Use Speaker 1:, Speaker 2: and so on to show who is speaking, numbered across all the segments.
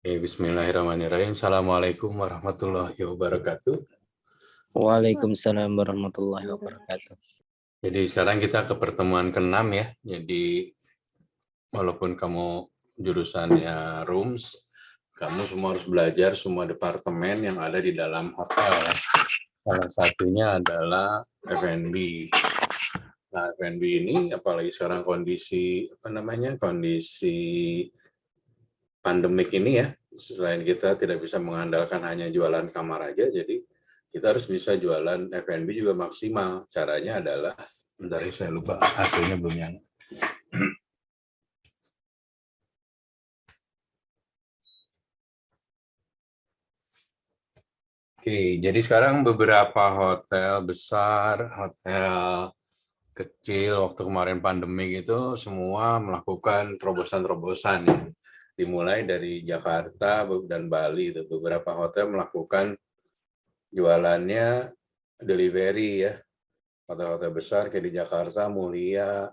Speaker 1: Bismillahirrahmanirrahim. Assalamualaikum warahmatullahi wabarakatuh.
Speaker 2: Waalaikumsalam warahmatullahi wabarakatuh.
Speaker 1: Jadi sekarang kita ke pertemuan ke-6 ya. Jadi walaupun kamu jurusannya rooms, kamu semua harus belajar semua departemen yang ada di dalam hotel. Salah satunya adalah F&B. Nah, F&B ini apalagi sekarang kondisi pandemik ini ya, selain kita tidak bisa mengandalkan hanya jualan kamar aja, jadi kita harus bisa jualan F&B juga maksimal. Caranya adalah, bentar ya, saya lupa hasilnya belum nyala. Oke, jadi sekarang beberapa hotel besar, hotel kecil waktu kemarin pandemi itu semua melakukan terobosan-terobosan ya. Dimulai dari Jakarta dan Bali itu beberapa hotel melakukan jualannya delivery ya. Hotel-hotel besar kayak di Jakarta, Mulia,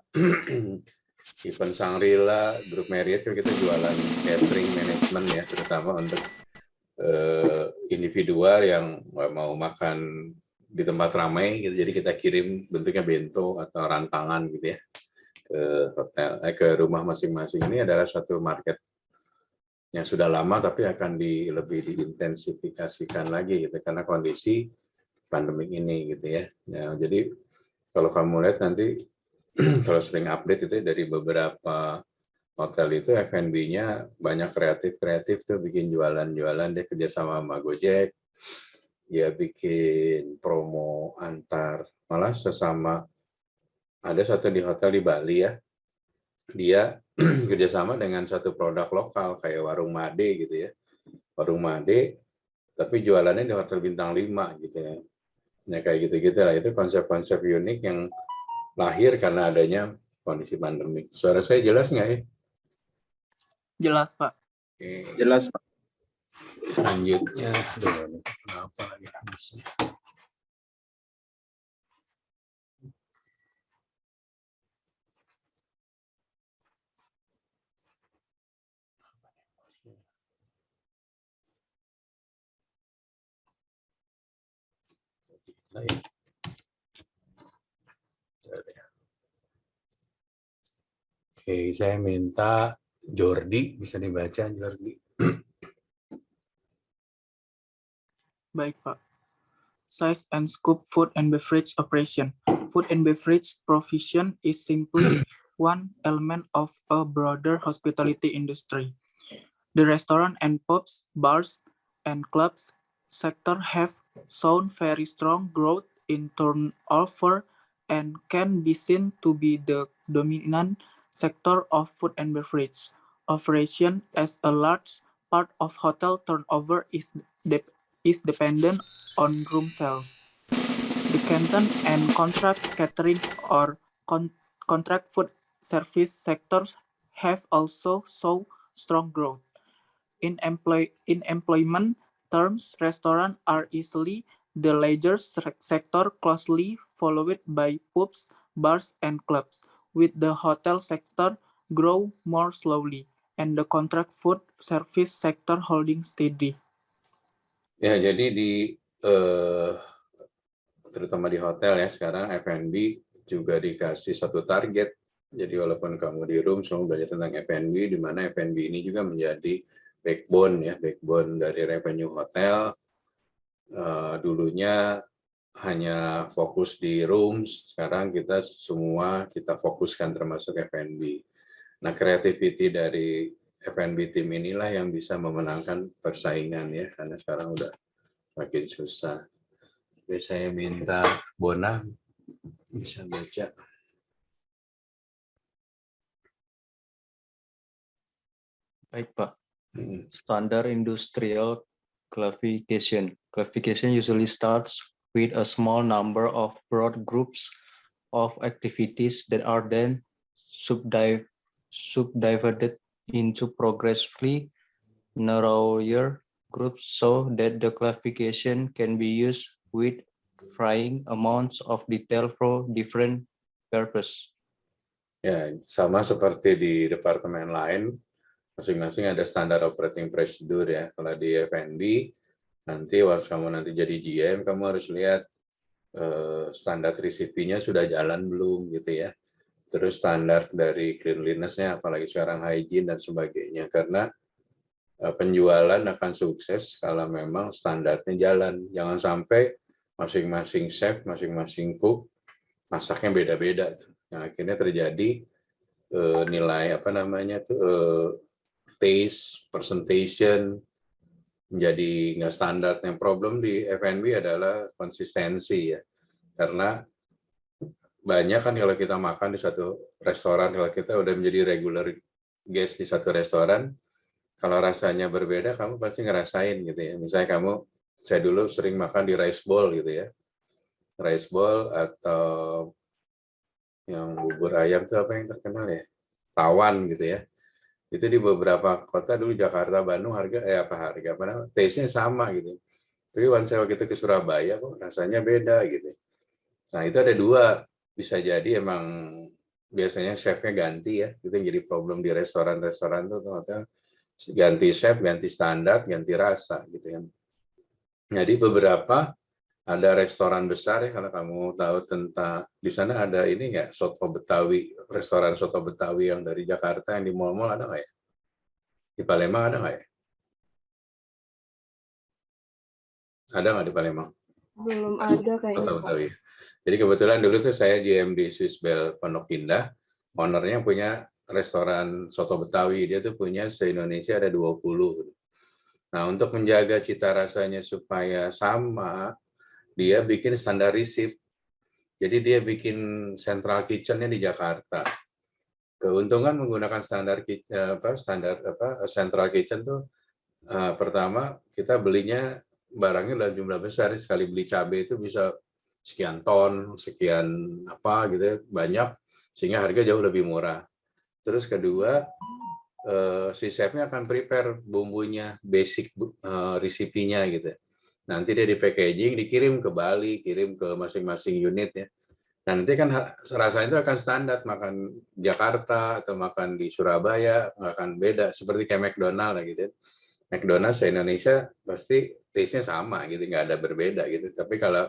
Speaker 1: Event Sangrila, Grup Marriott kita jualan catering management ya, terutama untuk individual yang mau makan di tempat ramai gitu, jadi kita kirim bentuknya bento atau rantangan gitu ya ke hotel, ke rumah masing-masing. Ini adalah satu market yang sudah lama tapi akan lebih diintensifikasikan lagi gitu karena kondisi pandemi ini gitu ya. Nah, jadi kalau kamu lihat nanti kalau sering update itu dari beberapa hotel itu F&B-nya banyak kreatif tuh, bikin jualan-jualan, dia kerjasama sama Gojek, dia bikin promo antar, malah sesama, ada satu di hotel di Bali ya, dia kerjasama dengan satu produk lokal kayak Warung Made gitu ya, Warung Made, tapi jualannya di hotel bintang 5 gitu ya. Nah kayak gitu-gitu lah, itu konsep-konsep unik yang lahir karena adanya kondisi pandemi. Suara saya jelas nggak ya?
Speaker 3: Jelas, Pak.
Speaker 1: Oke.
Speaker 2: Jelas, Pak.
Speaker 1: Selanjutnya, kenapa lagi habisnya? Oke, saya minta Jordi, bisa dibaca Jordi.
Speaker 3: Baik, Pak. Size and scope food and beverage operation. Food and beverage provision is simply one element of a broader hospitality industry. The restaurant and pubs, bars, and clubs sector have shown very strong growth in turnover and can be seen to be the dominant sector of food and beverage operation, as a large part of hotel turnover is dependent on room sales. The canteen and contract catering or contract food service sectors have also shown strong growth. In employment terms, restaurants are easily the largest sector, closely followed by pubs, bars, and clubs, with the hotel sector grow more slowly and the contract food service sector holding steady.
Speaker 1: Ya, jadi terutama di hotel ya, sekarang F&B juga dikasih satu target. Jadi walaupun kamu di room semua belajar tentang F&B, di mana F&B ini juga menjadi backbone dari revenue hotel. Dulunya hanya fokus di rooms, sekarang kita fokuskan termasuk F&B. Nah, creativity dari F&B tim inilah yang bisa memenangkan persaingan ya, karena sekarang udah makin susah. Oke, saya minta Bona bisa baca.
Speaker 4: Baik, Pak. Standard industrial classification. Classification usually starts with a small number of broad groups of activities that are then subdivided into progressively narrower groups so that the classification can be used with varying amounts of detail for different purposes.
Speaker 1: Ya, sama seperti di departemen lain, masing-masing ada standar operating procedure ya. Kalau di F&B, nanti once kamu nanti jadi GM, kamu harus lihat standar 3CP-nya sudah jalan belum gitu ya. Terus standar dari cleanliness-nya, apalagi sekarang hygiene dan sebagainya. Karena penjualan akan sukses kalau memang standarnya jalan. Jangan sampai masing-masing chef, masing-masing cook masaknya beda-beda. Yang akhirnya terjadi nilai apa namanya tuh taste, presentation menjadi nggak standar. Yang problem di F&B adalah konsistensi ya. Karena banyak kan kalau kita makan di satu restoran, kalau kita udah menjadi regular guest di satu restoran, kalau rasanya berbeda, kamu pasti ngerasain gitu ya. Misalnya saya dulu sering makan di rice bowl gitu ya. Rice bowl atau yang bubur ayam itu apa yang terkenal ya? Tawan gitu ya. Itu di beberapa kota dulu Jakarta, Bandung harga taste-nya sama gitu. Tapi waktu itu ke Surabaya kok rasanya beda gitu. Nah, itu ada dua, bisa jadi emang biasanya chefnya ganti ya. Itu yang jadi problem di restoran-restoran tuh ternyata ganti chef, ganti standar, ganti rasa gitu kan. Jadi beberapa ada restoran besar ya, kalau kamu tahu tentang di sana ada ini nggak, soto Betawi, restoran soto Betawi yang dari Jakarta yang di mall-mall ada nggak ya? Di Palembang ada nggak ya? Ada nggak di Palembang?
Speaker 5: Belum ada kayaknya.
Speaker 1: Soto Betawi. Jadi kebetulan dulu tuh saya GM di Swiss Bell Pondok Indah, ownernya punya restoran soto Betawi, dia tuh punya se-Indonesia ada 20. Nah, untuk menjaga cita rasanya supaya sama, dia bikin standar receipt. Jadi dia bikin central kitchen-nya di Jakarta. Keuntungan menggunakan standar central kitchen tuh pertama kita belinya barangnya dalam jumlah besar, sekali beli cabai itu bisa sekian ton, sekian apa gitu ya, banyak, sehingga harga jauh lebih murah. Terus kedua, si chefnya akan prepare bumbunya, basic resipinya gitu. Nanti dia di packaging, dikirim ke Bali, kirim ke masing-masing unit ya. Nah, nanti kan rasanya itu akan standar, makan Jakarta atau makan di Surabaya nggak akan beda, seperti kayak McDonald gitu. McDonald se-Indonesia pasti taste-nya sama gitu, nggak ada berbeda gitu. Tapi kalau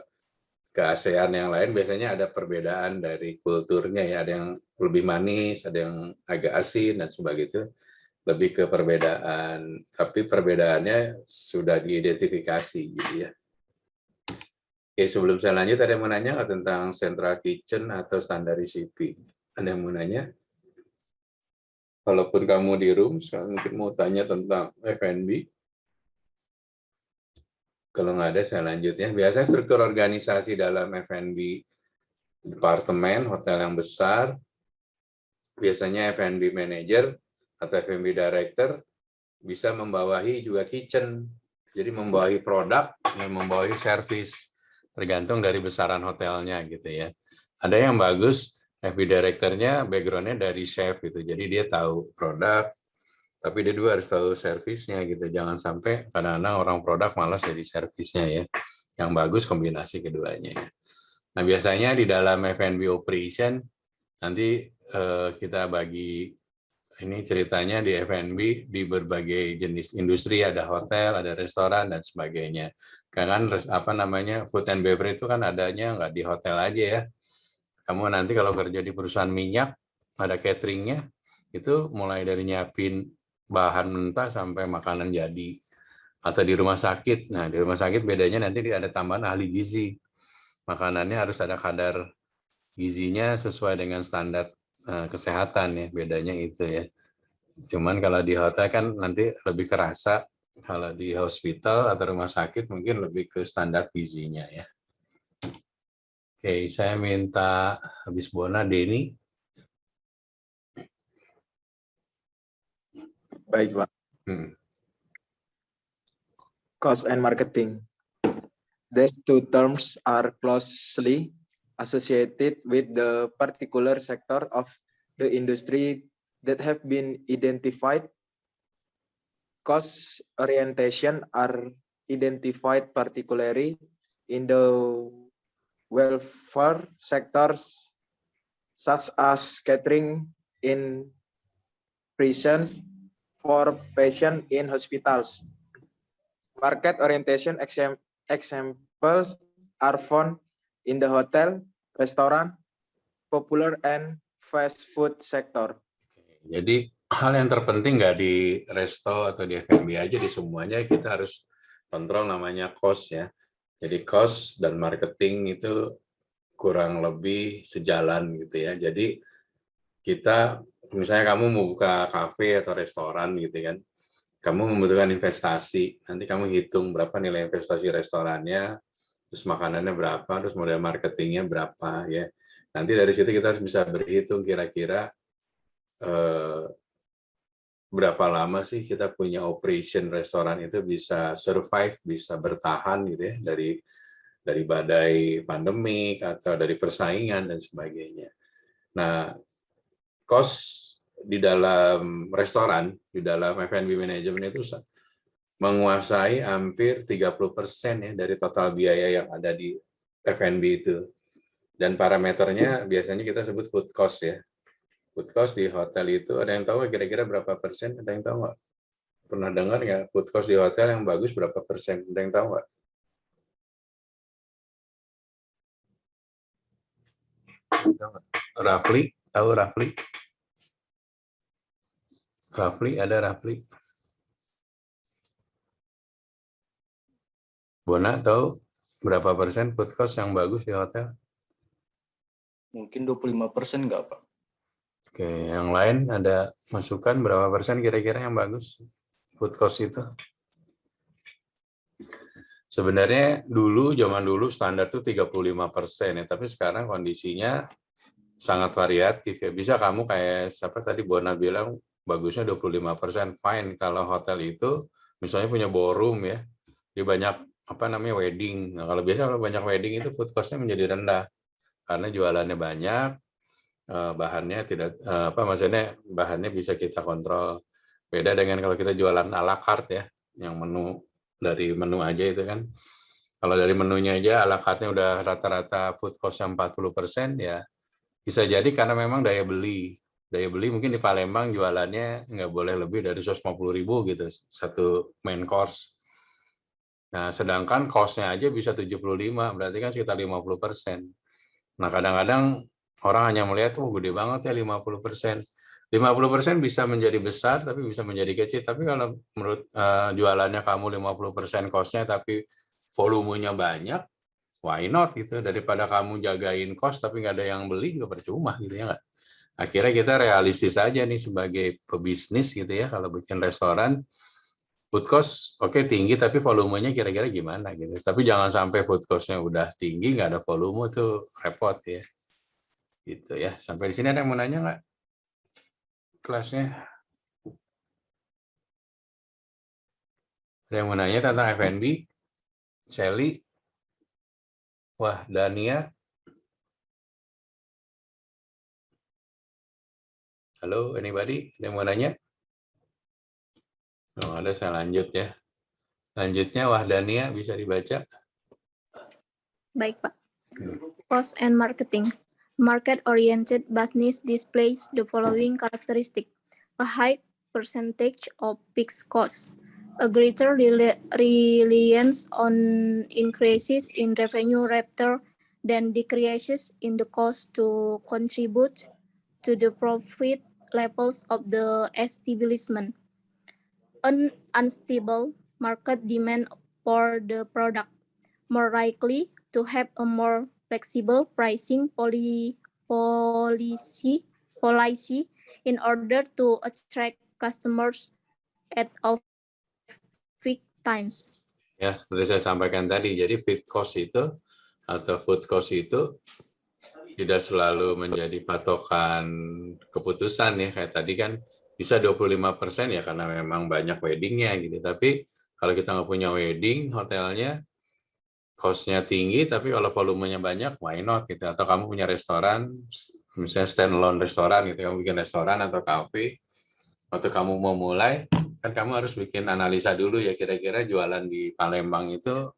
Speaker 1: ke ASEAN yang lain biasanya ada perbedaan dari kulturnya ya, ada yang lebih manis, ada yang agak asin dan sebagainya. Lebih ke perbedaan, tapi perbedaannya sudah diidentifikasi gitu ya. Oke, sebelum saya lanjut, ada yang mau nanya nggak tentang central kitchen atau standar recipe? Ada yang mau nanya? Walaupun kamu di room, saya mungkin mau tanya tentang F&B. Kalau nggak ada, saya lanjut ya. Biasanya struktur organisasi dalam F&B departemen, hotel yang besar, biasanya F&B manager atau F&B director bisa membawahi juga kitchen. Jadi membawahi produk dan membawahi service. Tergantung dari besaran hotelnya gitu ya. Ada yang bagus, F&B director-nya background-nya dari chef gitu. Jadi dia tahu produk, tapi dia juga harus tahu servisnya gitu. Jangan sampai kadang-kadang orang produk malas jadi servisnya ya. Yang bagus kombinasi keduanya ya. Nah, biasanya di dalam F&B operation nanti kita bagi ini ceritanya di F&B di berbagai jenis industri, ada hotel, ada restoran dan sebagainya. Karena apa namanya food and beverage itu kan adanya nggak di hotel aja ya. Kamu nanti kalau kerja di perusahaan minyak ada cateringnya, itu mulai dari nyiapin bahan mentah sampai makanan jadi. Atau di rumah sakit. Nah, di rumah sakit bedanya nanti ada tambahan ahli gizi. Makanannya harus ada kadar gizinya sesuai dengan standar kesehatan ya, bedanya itu ya. Cuman kalau di hotel kan nanti lebih kerasa, kalau di hospital atau rumah sakit mungkin lebih ke standar gizinya ya. Oke, saya minta habis Bona Denny.
Speaker 6: Baik, Pak. Cost and marketing. These two terms are closely associated with the particular sector of the industry that have been identified. Cost orientation are identified particularly in the welfare sectors such as catering in prisons, for patients in hospitals. Market orientation examples are found in the hotel, restaurant, popular and fast food sector.
Speaker 1: Jadi hal yang terpenting nggak di resto atau di F&B aja, di semuanya kita harus kontrol namanya cost ya. Jadi cost dan marketing itu kurang lebih sejalan gitu ya. Jadi kita, misalnya kamu mau buka kafe atau restoran gitu kan, kamu membutuhkan investasi, nanti kamu hitung berapa nilai investasi restorannya, terus makanannya berapa, terus modal marketingnya berapa ya. Nanti dari situ kita harus bisa berhitung kira-kira berapa lama sih kita punya operation restoran itu bisa survive, bisa bertahan gitu ya, dari badai pandemik atau dari persaingan dan sebagainya. Nah, cost di dalam restoran, di dalam F&B management itu menguasai hampir 30% ya dari total biaya yang ada di F&B itu. Dan parameternya biasanya kita sebut food cost ya. Food cost di hotel itu, ada yang tahu kira-kira berapa persen? Ada yang tahu nggak? Pernah dengar nggak food cost di hotel yang bagus berapa persen? Ada yang tahu nggak? Roughly, tahu roughly? Roughly, ada roughly? Bona tahu berapa persen food cost yang bagus di hotel?
Speaker 4: Mungkin 25% nggak, Pak?
Speaker 1: Oke, yang lain ada masukan berapa persen kira-kira yang bagus food cost itu? Sebenarnya zaman dulu standar tuh 35% ya, tapi sekarang kondisinya sangat variatif ya. Bisa kamu kayak siapa tadi Bona bilang bagusnya 25%, fine. Kalau hotel itu misalnya punya ballroom ya, dia banyak wedding. Nah, kalau banyak wedding itu food cost-nya menjadi rendah karena jualannya banyak, bahannya tidak maksudnya bahannya bisa kita kontrol. Beda dengan kalau kita jualan à la carte ya, yang dari menu aja itu kan. Kalau dari menunya aja à la carte-nya udah rata-rata food cost-nya 40% ya. Bisa jadi karena memang daya beli. Daya beli mungkin di Palembang jualannya nggak boleh lebih dari 150.000 gitu satu main course. Nah, sedangkan cost-nya aja bisa 75, berarti kan sekitar 50%. Nah, kadang-kadang orang hanya melihat, gede banget ya 50%. 50% bisa menjadi besar, tapi bisa menjadi kecil. Tapi kalau menurut jualannya kamu 50% cost-nya, tapi volumenya banyak, why not gitu. Daripada kamu jagain cost, tapi nggak ada yang beli, juga percuma gitu ya nggak? Akhirnya kita realistis aja nih sebagai pebisnis gitu ya, kalau bikin restoran, food cost oke tinggi, tapi volumenya kira-kira gimana gitu. Tapi jangan sampai food cost-nya udah tinggi, nggak ada volume, tuh repot ya. Gitu ya. Sampai di sini ada yang mau nanya nggak? Kelasnya? Ada yang mau nanya tentang F&B? Shelly? Wah, Dania? Halo, anybody? Ada yang mau nanya? Oh, ada, saya lanjut ya. Lanjutnya, Wahdania bisa dibaca?
Speaker 7: Baik, Pak. Cost and marketing. Market-oriented business displays the following characteristic. A high percentage of fixed costs. A greater reliance on increases in revenue rather than decreases in the cost to contribute to the profit levels of the establishment. An unstable market demand for the product, more likely to have a more flexible pricing policy in order to attract customers at off-peak times.
Speaker 1: Ya, seperti saya sampaikan tadi, jadi feed cost itu atau food cost itu tidak selalu menjadi patokan keputusan ya. Kayak tadi kan bisa 25% ya karena memang banyak weddingnya gitu. Tapi kalau kita nggak punya wedding, hotelnya cost-nya tinggi, tapi kalau volumenya banyak, why not gitu. Atau kamu punya restoran, misalnya standalone restoran gitu, kamu bikin restoran atau kafe, waktu kamu mau mulai, kan kamu harus bikin analisa dulu ya, kira-kira jualan di Palembang itu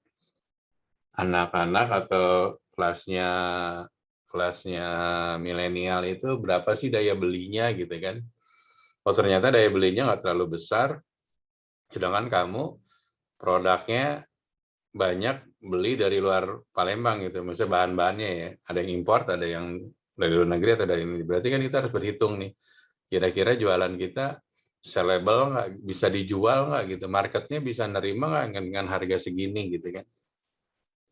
Speaker 1: anak-anak atau kelasnya milenial itu berapa sih daya belinya gitu kan. Oh ternyata daya belinya nggak terlalu besar, sedangkan kamu produknya banyak beli dari luar Palembang gitu, misalnya bahan-bahannya ya, ada yang import, ada yang dari luar negeri atau dari ini. Berarti kan kita harus berhitung nih, kira-kira jualan kita sellable nggak, bisa dijual nggak gitu, marketnya bisa nerima nggak dengan harga segini gitu kan.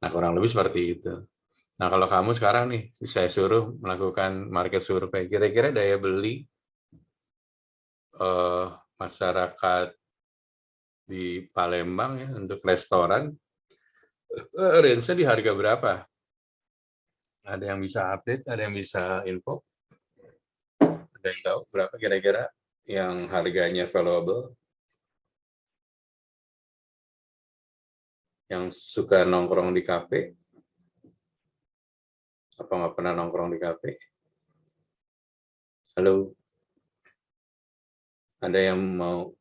Speaker 1: Nah kurang lebih seperti itu. Nah kalau kamu sekarang nih, saya suruh melakukan market survei, kira-kira daya beli masyarakat di Palembang ya untuk restoran, range-nya di harga berapa? Ada yang bisa update, ada yang bisa info? Ada yang tahu berapa kira-kira yang harganya valuable? Yang suka nongkrong di kafe? Apa nggak pernah nongkrong di kafe? Halo? Ada yang mau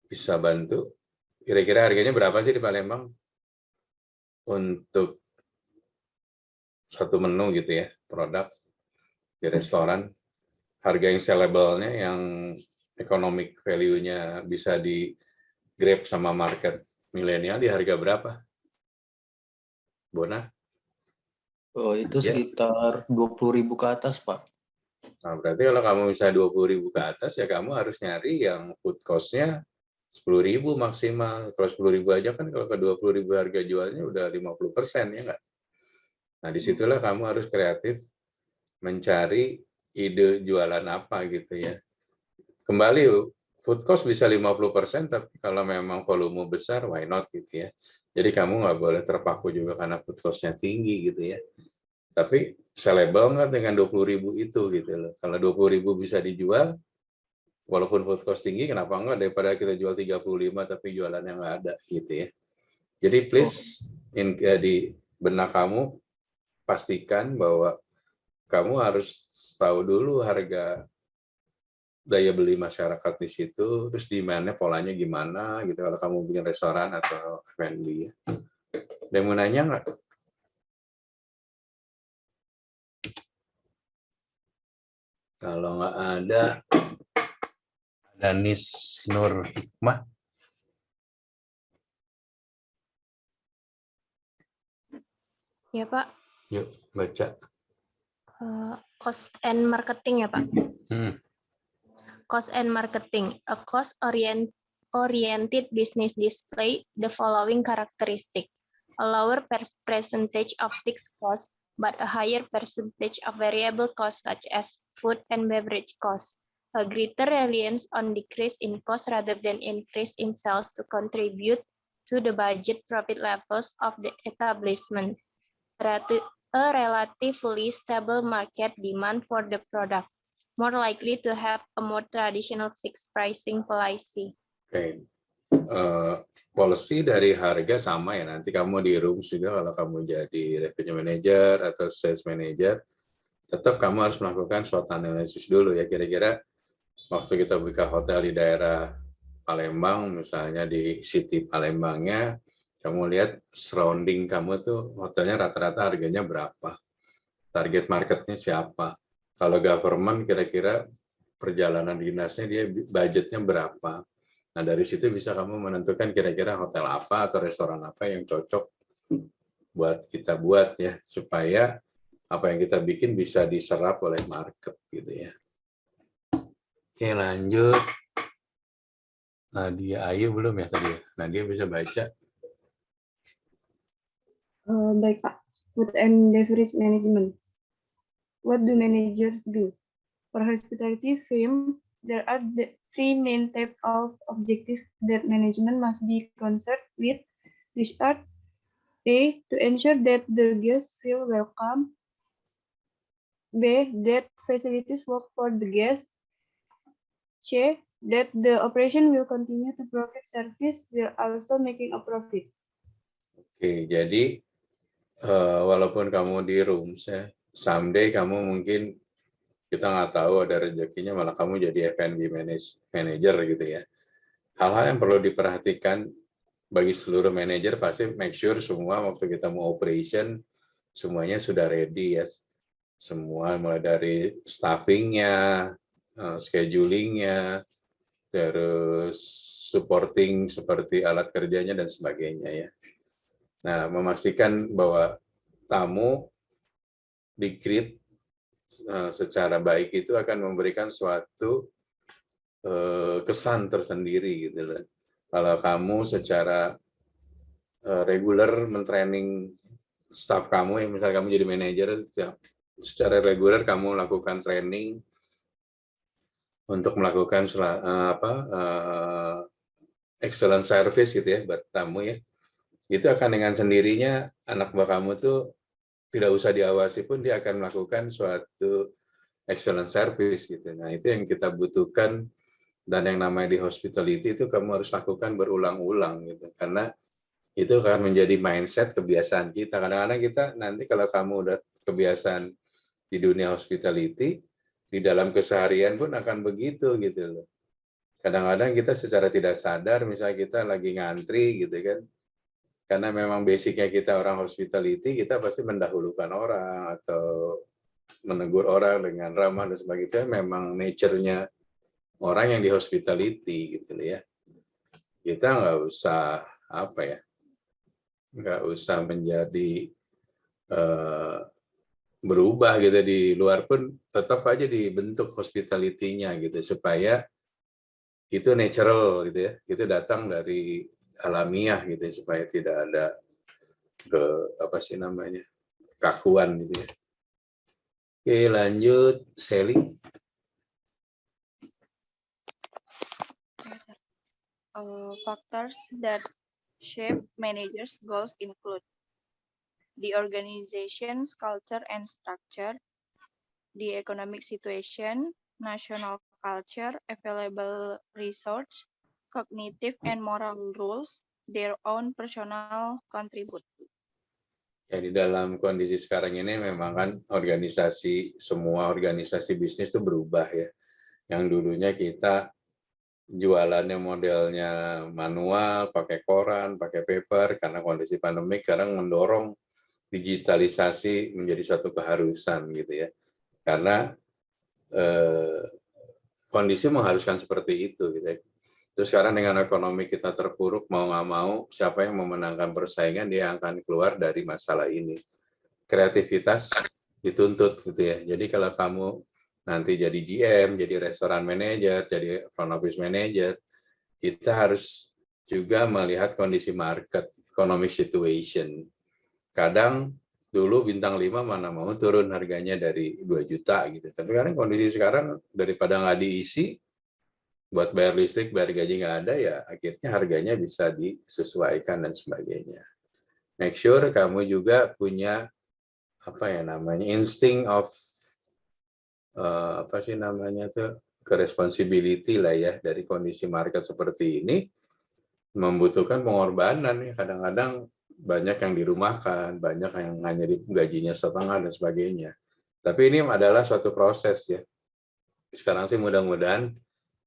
Speaker 1: bisa bantu? Kira-kira harganya berapa sih di Palembang? Untuk satu menu gitu ya, produk di restoran, harga yang sellable-nya, yang economic value-nya bisa di grab sama market milenial di harga berapa? Bona?
Speaker 4: Oh, itu
Speaker 1: Ya.
Speaker 4: sekitar 20.000 ke atas, Pak.
Speaker 1: Nah, berarti kalau kamu bisa 20.000 ke atas, ya kamu harus nyari yang food cost-nya 10.000 maksimal. Kalau 10.000 aja kan, kalau ke 20.000 harga jualnya udah 50%, ya nggak? Nah, disitulah kamu harus kreatif mencari ide jualan apa gitu ya. Kembali, food cost bisa 50%, tapi kalau memang volume besar, why not gitu ya. Jadi kamu nggak boleh terpaku juga karena food cost-nya tinggi gitu ya. Tapi sellable nggak dengan 20.000 itu gitu loh. Kalau 20.000 bisa dijual, walaupun food cost tinggi, kenapa nggak daripada kita jual 35 tapi jualannya nggak ada gitu ya. Jadi please di benak kamu pastikan bahwa kamu harus tahu dulu harga daya beli masyarakat di situ, terus demand-nya polanya gimana gitu kalau kamu bikin restoran atau F&B ya. Ada yang mau nanya nggak? Kalau nggak ada Nis Nur Hikmah.
Speaker 7: Ya, Pak.
Speaker 1: Yuk, baca.
Speaker 7: Cost and marketing ya, Pak. Cost and marketing. A cost-oriented business display the following characteristic. A lower percentage of fixed cost, but a higher percentage of variable costs such as food and beverage costs. A greater reliance on decrease in cost rather than increase in sales to contribute to the budget profit levels of the establishment. A relatively stable market demand for the product, more likely to have a more traditional fixed pricing policy.
Speaker 1: Oke. Policy dari harga sama ya, nanti kamu di rooms juga kalau kamu jadi revenue manager atau sales manager, tetap kamu harus melakukan SWOT analysis dulu ya, kira-kira waktu kita buka hotel di daerah Palembang, misalnya di city Palembangnya, kamu lihat surrounding kamu tuh hotelnya rata-rata harganya berapa, target marketnya siapa, kalau government kira-kira perjalanan dinasnya dia budgetnya berapa. Nah dari situ bisa kamu menentukan kira-kira hotel apa atau restoran apa yang cocok buat kita buat ya, supaya apa yang kita bikin bisa diserap oleh market gitu ya. Oke lanjut. Nadia Ayu belum ya tadi ya? Nadia bisa baca.
Speaker 5: Baik Pak. Food and beverage management. What do managers do? For hospitality firm, there are the three main types of objectives that management must be concerned with, which are A, to ensure that the guests feel welcome. B, that facilities work for the guests. C, that the operation will continue to provide service while also making a profit.
Speaker 1: Oke, jadi walaupun kamu di rooms ya, someday kamu mungkin kita nggak tahu ada rezekinya malah kamu jadi F&B manager gitu ya. Hal-hal yang perlu diperhatikan bagi seluruh manajer pasti make sure semua waktu kita mau operation semuanya sudah ready ya. Semua mulai dari staffingnya, schedulingnya, terus supporting seperti alat kerjanya dan sebagainya ya. Nah, memastikan bahwa tamu di-greet secara baik itu akan memberikan suatu kesan tersendiri gitu loh. Kalau kamu secara reguler mentraining staff kamu, yang misalnya kamu jadi manajer, secara reguler kamu lakukan training untuk melakukan excellent service gitu ya buat tamu ya, itu akan dengan sendirinya anak buah kamu tuh tidak usah diawasi pun dia akan melakukan suatu excellent service gitu. Nah itu yang kita butuhkan, dan yang namanya di hospitality itu kamu harus lakukan berulang-ulang gitu, karena itu akan menjadi mindset kebiasaan kita. Kadang-kadang kita nanti kalau kamu udah kebiasaan di dunia hospitality, di dalam keseharian pun akan begitu gitu loh. Kadang-kadang kita secara tidak sadar, misalnya kita lagi ngantri gitu kan, karena memang basicnya kita orang hospitality, kita pasti mendahulukan orang atau menegur orang dengan ramah dan sebagainya. Memang nature-nya orang yang di hospitality gitu ya. Kita nggak usah nggak usah menjadi berubah gitu, di luar pun tetap aja dibentuk hospitality-nya gitu, supaya itu natural gitu ya, itu datang dari alamiah gitu, supaya tidak ada kakuan gitu ya. Oke, lanjut Sally.
Speaker 8: Factors that shape managers' goals include the organization's culture and structure, the economic situation, national culture, available resource, cognitive and moral rules, their own personal contribute.
Speaker 1: Ya, di dalam kondisi sekarang ini memang kan semua organisasi bisnis itu berubah ya. Yang dulunya kita jualannya modelnya manual, pakai koran, pakai paper, karena kondisi pandemik sekarang mendorong digitalisasi menjadi suatu keharusan gitu ya. Karena kondisi mengharuskan seperti itu gitu ya. Terus sekarang dengan ekonomi kita terpuruk, mau nggak mau, siapa yang memenangkan persaingan, dia akan keluar dari masalah ini. Kreativitas dituntut gitu ya. Jadi kalau kamu nanti jadi GM, jadi restoran manager, jadi front office manager, kita harus juga melihat kondisi market, economic situation. Kadang dulu bintang 5 mana mau turun harganya dari 2 juta gitu. Tapi sekarang kondisi sekarang daripada nggak diisi, buat bayar listrik, bayar gaji nggak ada, ya akhirnya harganya bisa disesuaikan dan sebagainya. Make sure kamu juga punya insting of responsibility lah ya, dari kondisi market seperti ini membutuhkan pengorbanan ya. Kadang-kadang banyak yang dirumahkan, banyak yang hanya gajinya setengah dan sebagainya. Tapi ini adalah suatu proses ya. Sekarang sih mudah-mudahan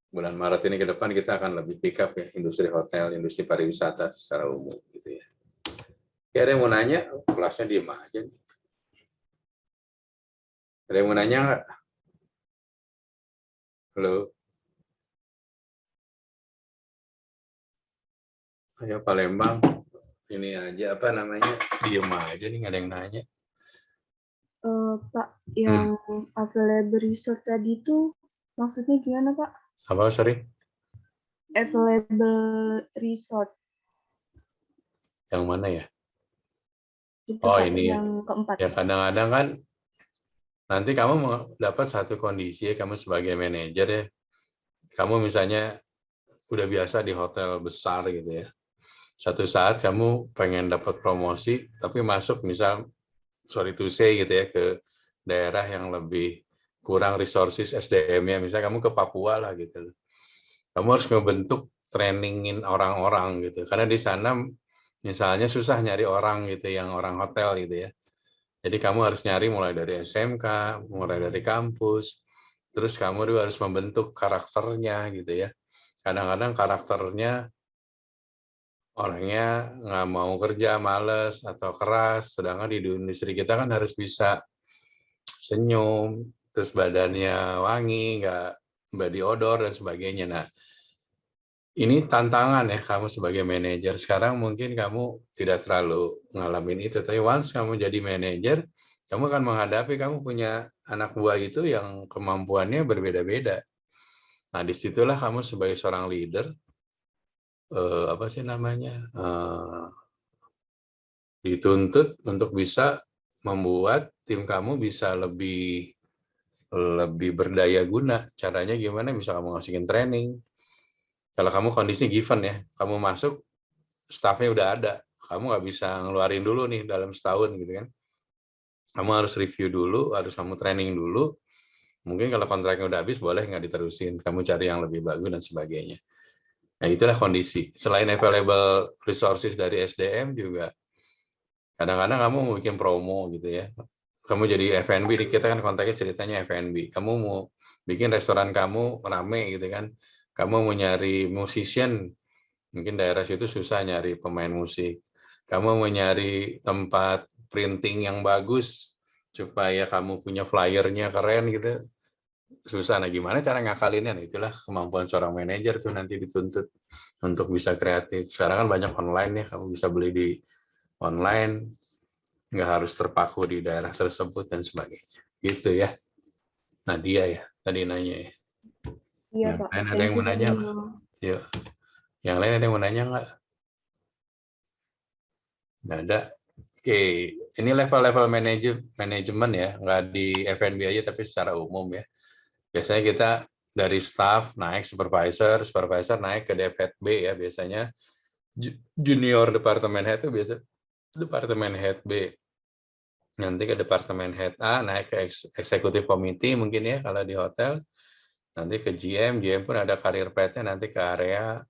Speaker 1: bulan Maret ini ke depan kita akan lebih pick up ya, industri hotel, industri pariwisata secara umum gitu ya. Ada yang mau nanya? Kelasnya diem aja. Ada yang mau nanya nggak? Halo? Ayo Palembang, ini aja diem aja nih, nggak ada yang nanya.
Speaker 5: Pak, yang available resort tadi itu maksudnya gimana Pak?
Speaker 1: Apa, sorry?
Speaker 5: Available resort.
Speaker 1: Yang mana ya?
Speaker 5: Itu
Speaker 1: Oh,
Speaker 5: Pak,
Speaker 1: ini
Speaker 5: yang keempat.
Speaker 1: ya. Kadang-kadang kan nanti kamu dapat satu kondisi ya, kamu sebagai manajer ya, kamu misalnya udah biasa di hotel besar gitu ya, satu saat kamu pengen dapat promosi, tapi masuk sorry to say gitu ya, ke daerah yang lebih kurang resources SDM-nya, misalnya kamu ke Papua lah gitu. Kamu harus ngebentuk trainingin orang-orang gitu, karena di sana misalnya susah nyari orang gitu, yang orang hotel gitu ya. Jadi kamu harus nyari mulai dari SMK, mulai dari kampus, terus kamu juga harus membentuk karakternya gitu ya. Kadang-kadang karakternya orangnya nggak mau kerja, males, atau keras, sedangkan di industri kita kan harus bisa senyum, terus badannya wangi, body odor dan sebagainya. Nah, ini tantangan ya kamu sebagai manajer. Sekarang mungkin kamu tidak terlalu ngalamin itu, tapi once kamu jadi manajer, kamu akan menghadapi kamu punya anak buah itu yang kemampuannya berbeda-beda. Nah, disitulah kamu sebagai seorang leader, dituntut untuk bisa membuat tim kamu bisa lebih berdaya guna. Caranya gimana? Bisa kamu ngasihin training. Kalau kamu kondisi given ya, kamu masuk, staffnya udah ada, kamu nggak bisa ngeluarin dulu nih dalam setahun gitu kan. Kamu harus review dulu, harus kamu training dulu. Mungkin kalau kontraknya udah habis, boleh nggak diterusin. Kamu cari yang lebih bagus dan sebagainya. Nah, itulah kondisi. Selain available resources dari SDM juga, kadang-kadang kamu mau bikin promo gitu ya. Kamu jadi F&B, kita kan kontaknya ceritanya F&B. Kamu mau bikin restoran kamu rame gitu kan. Kamu mau nyari musician, mungkin daerah situ susah nyari pemain musik. Kamu mau nyari tempat printing yang bagus, supaya kamu punya flyernya keren gitu. Susah. Nah, gimana cara ngakalinnya? Nah, itulah kemampuan seorang manajer tuh nanti dituntut untuk bisa kreatif. Sekarang kan banyak online ya, kamu bisa beli di online, nggak harus terpaku di daerah tersebut dan sebagainya. Gitu ya. Nah, dia ya, tadi nanya ya.
Speaker 5: Iya,
Speaker 1: Yang
Speaker 5: Pak.
Speaker 1: lain ada yang mau nanya? Yuk. Yang lain ada yang mau nanya nggak? Nggak ada. Oke, ini level-level manajemen ya, nggak di F&B aja tapi secara umum ya. Biasanya kita dari staff naik supervisor, supervisor naik ke DFB ya, biasanya junior departemen head itu biasa departemen head B. Nanti ke departemen head A, naik ke executive committee mungkin ya kalau di hotel. Nanti ke GM pun ada karir path-nya nanti ke area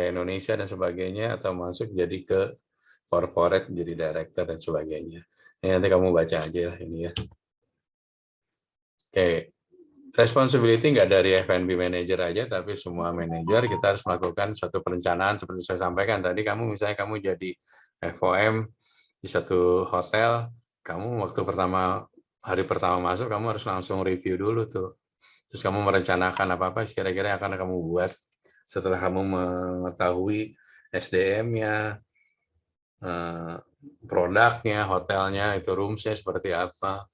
Speaker 1: Indonesia dan sebagainya, atau masuk jadi ke corporate, jadi director dan sebagainya. Ini nanti kamu baca aja lah ini ya. Oke, responsibility nggak dari F&B manager aja, tapi semua manajer kita harus melakukan suatu perencanaan seperti saya sampaikan tadi. Kamu misalnya kamu jadi FOM di satu hotel, kamu waktu hari pertama masuk, kamu harus langsung review dulu tuh. Terus kamu merencanakan apa-apa kira-kira yang akan kamu buat setelah kamu mengetahui SDM-nya, produknya, hotelnya, itu roomsnya seperti apa.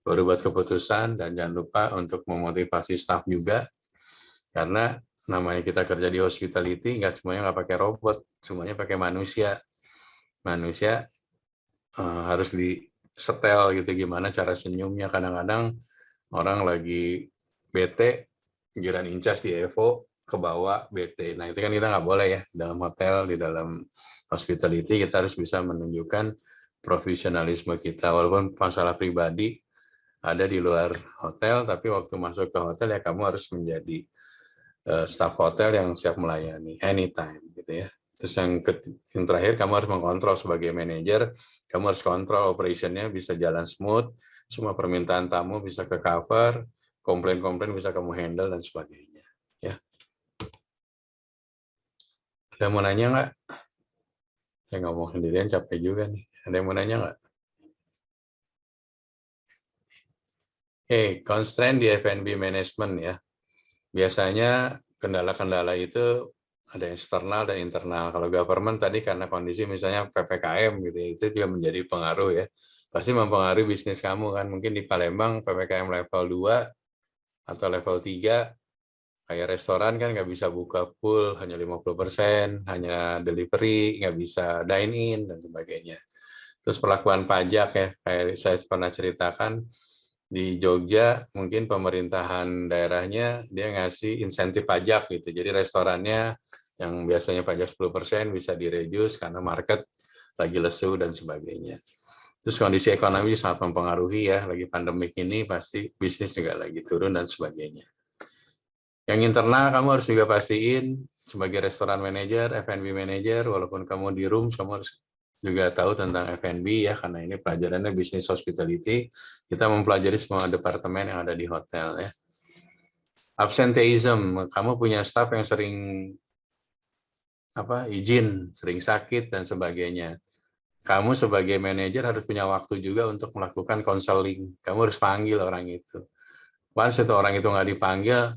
Speaker 1: Baru buat keputusan, dan jangan lupa untuk memotivasi staff juga. Karena namanya kita kerja di hospitality, nggak semuanya nggak pakai robot, semuanya pakai manusia. Manusia harus disetel gitu, gimana cara senyumnya. Kadang-kadang orang lagi bete, giliran incas di Evo, ke bawah bete. Nah, itu kan kita nggak boleh ya. Dalam hotel, di dalam hospitality, kita harus bisa menunjukkan profesionalisme kita. Walaupun masalah pribadi ada di luar hotel, tapi waktu masuk ke hotel ya kamu harus menjadi staff hotel yang siap melayani anytime gitu ya. Terus yang terakhir, kamu harus mengontrol sebagai manajer, kamu harus kontrol operationnya bisa jalan smooth, semua permintaan tamu bisa ke cover, komplain-komplain bisa kamu handle dan sebagainya. Ya. Ada yang mau nanya nggak? Saya ngomong sendirian capek juga nih. Ada yang mau nanya nggak? Constraint di F&B management ya. Biasanya kendala-kendala itu ada eksternal dan internal. Kalau government tadi karena kondisi misalnya PPKM gitu ya, itu juga menjadi pengaruh ya. Pasti mempengaruhi bisnis kamu kan. Mungkin di Palembang PPKM level 2 atau level 3, kayak restoran kan nggak bisa buka full, hanya 50%, hanya delivery, nggak bisa dine in dan sebagainya. Terus perlakuan pajak ya, kayak saya pernah ceritakan, di Jogja mungkin pemerintahan daerahnya dia ngasih insentif pajak gitu. Jadi restorannya yang biasanya pajak 10% bisa direduce karena market lagi lesu dan sebagainya. Terus kondisi ekonomi sangat mempengaruhi ya, lagi pandemik ini pasti bisnis juga lagi turun dan sebagainya. Yang internal kamu harus juga pastiin sebagai restoran manager, F&B manager, walaupun kamu di room, kamu harus juga tahu tentang F&B ya, karena ini pelajarannya bisnis hospitality. Kita mempelajari semua departemen yang ada di hotel ya. Absenteeism, kamu punya staff yang sering izin, sering sakit dan sebagainya. Kamu sebagai manajer harus punya waktu juga untuk melakukan counseling. Kamu harus panggil orang itu. Once itu orang itu nggak dipanggil,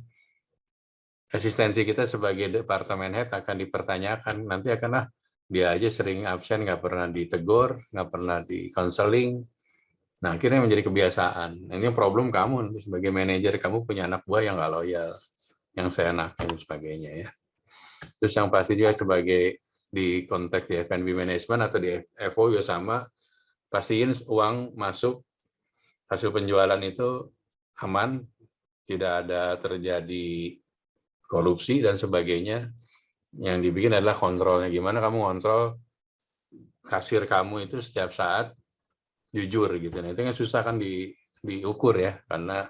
Speaker 1: eksistensi kita sebagai departemen head akan dipertanyakan. Nanti akan dia aja sering absen, nggak pernah ditegur, nggak pernah di counseling. Nah, akhirnya menjadi kebiasaan. Ini problem kamu nanti sebagai manajer, kamu punya anak buah yang nggak loyal, yang seenaknya dan sebagainya ya. Terus yang pasti juga sebagai di konteks di F&B management atau di FO juga sama, pastiin uang masuk, hasil penjualan itu aman, tidak ada terjadi korupsi dan sebagainya. Yang dibikin adalah kontrolnya. Gimana kamu kontrol kasir kamu itu setiap saat jujur gitu. Nah, itu kan susah kan diukur ya, karena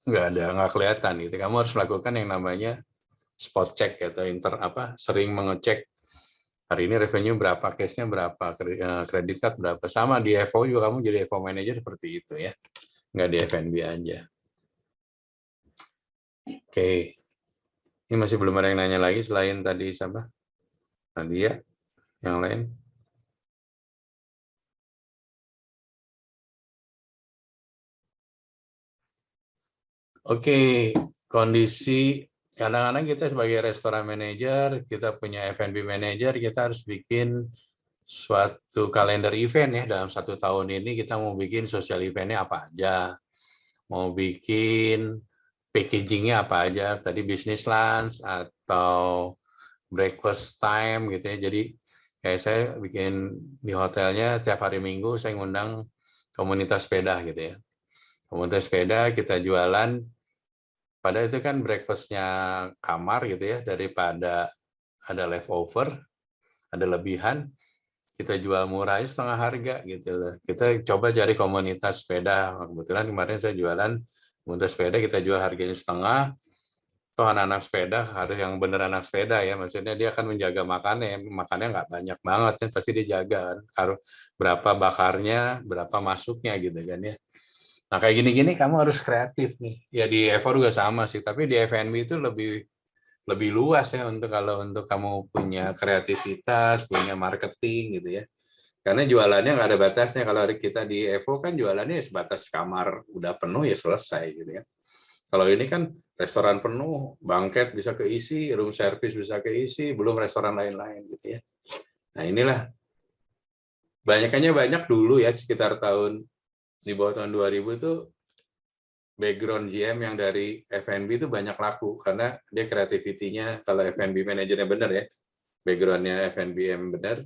Speaker 1: nggak kelihatan gitu. Kamu harus melakukan yang namanya spot check atau sering mengecek hari ini revenue berapa, case-nya berapa, kredit card berapa. Sama di FO juga kamu jadi FO manager seperti itu ya, nggak di F&B aja. Oke, ini masih belum ada yang nanya lagi selain tadi siapa? Nadia, yang lain? Oke, kondisi kadang-kadang kita sebagai restoran manager, kita punya F&B manager, kita harus bikin suatu kalender event ya. Dalam 1 tahun ini kita mau bikin social eventnya apa aja, mau bikin packagingnya apa aja, tadi business lunch atau breakfast time gitu ya. Jadi kayak saya bikin di hotelnya setiap hari Minggu saya ngundang komunitas sepeda gitu ya. Komunitas sepeda kita jualan, padahal itu kan breakfast-nya kamar gitu ya, daripada ada leftover, ada lebihan, kita jual murah aja setengah harga gitu loh. Kita coba cari komunitas sepeda. Kebetulan kemarin saya jualan komunitas sepeda, kita jual harganya setengah. Toh anak-anak sepeda harus yang bener anak sepeda ya, maksudnya dia akan menjaga makannya nggak banyak banget kan, pasti dia jaga kan, berapa bakarnya, berapa masuknya gitu kan ya. Nah kayak gini-gini kamu harus kreatif nih. Ya di FO juga sama sih, tapi di F&B itu lebih luas ya kalau untuk kamu punya kreativitas, punya marketing gitu ya. Karena jualannya nggak ada batasnya. Kalau kita di FO kan jualannya sebatas kamar udah penuh ya selesai gitu ya. Kalau ini kan restoran penuh, bangket bisa keisi, room service bisa keisi, belum restoran lain-lain gitu ya. Nah inilah banyak dulu ya, sekitar tahun di bawah tahun 2000 itu background GM yang dari F&B itu banyak laku karena dia kreativitinya, kalau F&B manajernya benar ya, backgroundnya F&B yang benar,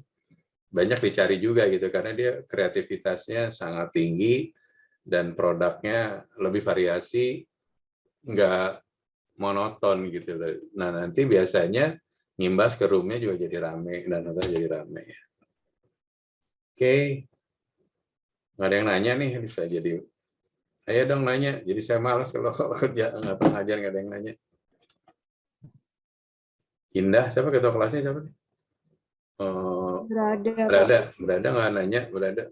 Speaker 1: banyak dicari juga gitu karena dia kreativitasnya sangat tinggi dan produknya lebih variasi, nggak monoton gitu. Nah nanti biasanya ngimbas ke roomnya juga jadi rame dan hotel jadi rame. Oke, nggak ada yang nanya nih, bisa jadi ayo dong nanya. Jadi saya malas kalau kerja nggak ngajar nggak ada yang nanya. Indah, siapa ketua kelasnya siapa? Berada nggak nanya, berada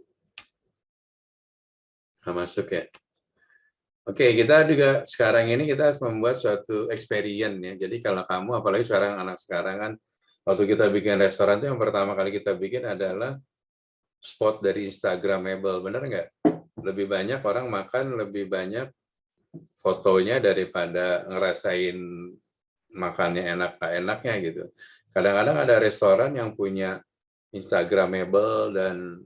Speaker 1: nggak masuk ya. Oke, kita juga sekarang ini kita harus membuat suatu experience ya. Jadi kalau kamu, apalagi sekarang anak sekarang kan, waktu kita bikin restoran itu yang pertama kali kita bikin adalah spot dari Instagramable, bener nggak? Lebih banyak orang makan, lebih banyak fotonya daripada ngerasain makannya enak nggak enaknya gitu. Kadang-kadang ada restoran yang punya Instagramable dan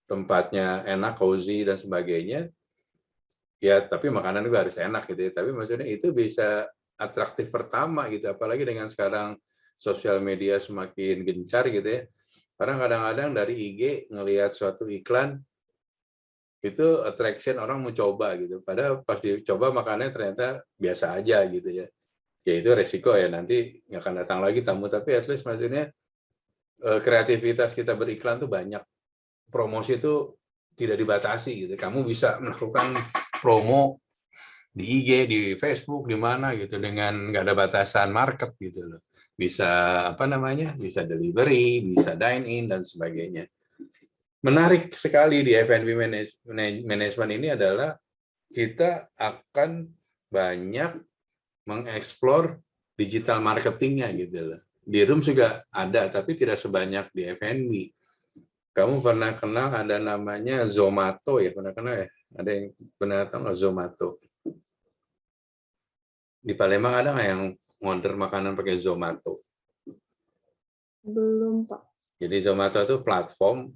Speaker 1: tempatnya enak, cozy dan sebagainya. Ya, tapi makanan juga harus enak gitu ya. Tapi maksudnya itu bisa atraktif pertama gitu. Apalagi dengan sekarang sosial media semakin gencar gitu ya. Karena kadang-kadang dari IG ngelihat suatu iklan, itu attraction orang mau coba gitu. Padahal pas dicoba makanannya ternyata biasa aja gitu ya. Ya itu resiko ya, nanti nggak akan datang lagi tamu. Tapi at least maksudnya kreativitas kita beriklan tuh banyak. Promosi itu tidak dibatasi gitu. Kamu bisa melakukan promo di IG, di Facebook, di mana gitu dengan nggak ada batasan market gitu loh. Bisa bisa delivery, bisa dine in dan sebagainya. Menarik sekali di F&B management ini adalah kita akan banyak mengeksplor digital marketingnya gitu loh. Di room juga ada, tapi tidak sebanyak di F&B. Kamu pernah kenal ada namanya Zomato ya? Pernah kenal ya? Ada yang pernah tahu nggak Zomato? Di Palembang ada nggak yang ngorder makanan pakai Zomato?
Speaker 5: Belum, Pak.
Speaker 1: Jadi Zomato itu platform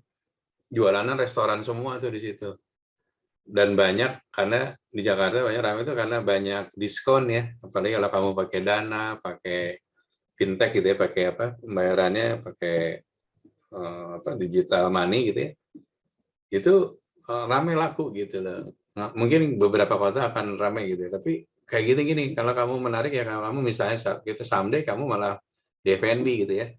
Speaker 1: jualannya restoran semua tuh di situ. Dan banyak, karena di Jakarta banyak ramai itu karena banyak diskon ya. Apalagi kalau kamu pakai Dana, pakai fintech gitu ya, pakai apa pembayarannya, pakai digital money gitu ya. Itu ramai laku gitu loh. Nah, mungkin beberapa kota akan ramai gitu ya. Tapi kayak gini, kalau kamu menarik ya, kalau kamu misalnya gitu someday kamu malah di F&B gitu ya.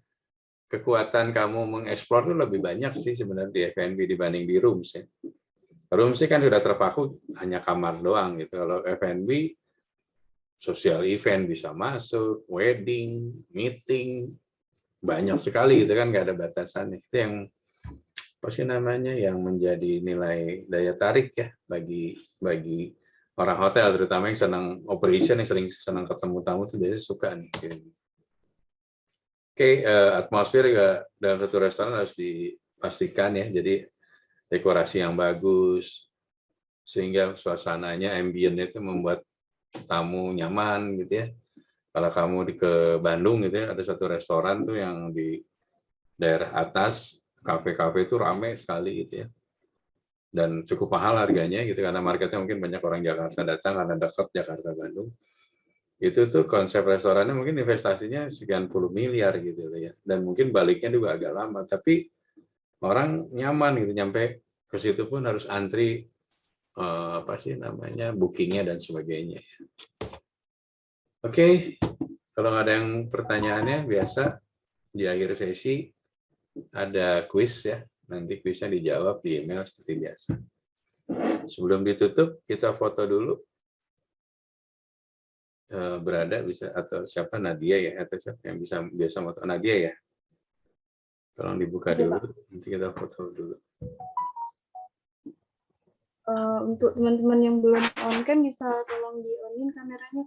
Speaker 1: Kekuatan kamu mengeksplor itu lebih banyak sih sebenarnya di F&B dibanding di rooms ya. Rooms sih kan sudah terpaku hanya kamar doang gitu. Kalau F&B sosial event bisa masuk, wedding, meeting, banyak sekali gitu kan, nggak ada batasan. Itu yang apa sih namanya, yang menjadi nilai daya tarik ya bagi orang hotel, terutama yang senang operation, yang sering senang ketemu tamu tuh biasanya suka nih. Oke, atmosfer juga dalam satu restoran harus dipastikan ya. Jadi dekorasi yang bagus, sehingga suasananya, ambience itu membuat tamu nyaman gitu ya. Kalau kamu ke Bandung gitu ya, ada satu restoran tuh yang di daerah atas, kafe-kafe itu ramai sekali gitu ya. Dan cukup mahal harganya gitu, karena marketnya mungkin banyak orang Jakarta datang, karena dekat Jakarta Bandung. Itu tuh konsep restorannya mungkin investasinya sekian puluh miliar gitu ya. Dan mungkin baliknya juga agak lama, tapi orang nyaman gitu, nyampe ke situ pun harus antri apa sih namanya, bookingnya dan sebagainya. Oke, kalau nggak ada yang pertanyaannya, biasa di akhir sesi ada kuis ya. Nanti kuisnya dijawab di email seperti biasa. Sebelum ditutup, kita foto dulu. Berada bisa, atau siapa, Nadia ya, atau siapa yang bisa biasa foto, Nadia ya. Tolong dibuka dulu, nanti kita foto dulu.
Speaker 5: Untuk teman-teman yang belum on cam bisa tolong di onin kameranya.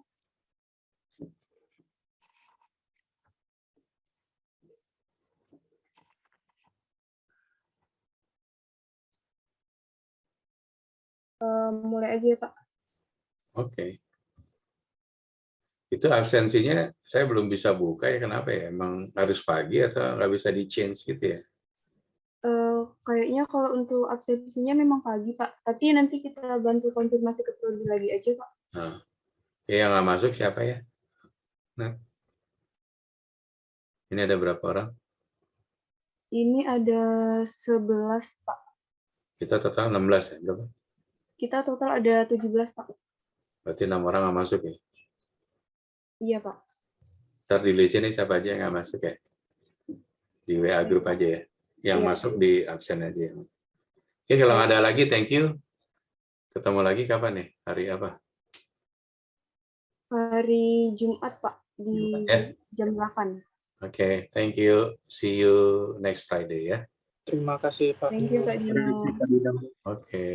Speaker 5: Mulai aja ya, Pak.
Speaker 1: Oke. Itu absensinya saya belum bisa buka ya, kenapa ya? Emang harus pagi atau nggak bisa di-change gitu ya?
Speaker 5: Kayaknya kalau untuk absensinya memang pagi, Pak. Tapi nanti kita bantu konfirmasi ke prodi lagi aja, Pak.
Speaker 1: Nah, yang nggak masuk siapa ya? Nah, ini ada berapa orang?
Speaker 5: Ini ada 11, Pak.
Speaker 1: Kita total 16 ya, berapa?
Speaker 5: Kita total ada 17, Pak.
Speaker 1: Berarti 6 orang nggak masuk ya?
Speaker 5: Iya, Pak.
Speaker 1: Ntar di list ini siapa aja yang nggak masuk ya? Di WA grup aja ya. Yang
Speaker 5: Iya.
Speaker 1: masuk di absen aja. Oke, kalau nggak ada lagi, thank you. Ketemu lagi kapan nih? Hari apa?
Speaker 5: Hari Jumat, Pak. Di
Speaker 1: Jumat, ya?
Speaker 5: jam 8.
Speaker 1: Oke, thank you. See you next Friday ya.
Speaker 3: Terima kasih Pak
Speaker 5: Thank you, Kak Dino.
Speaker 1: Oke.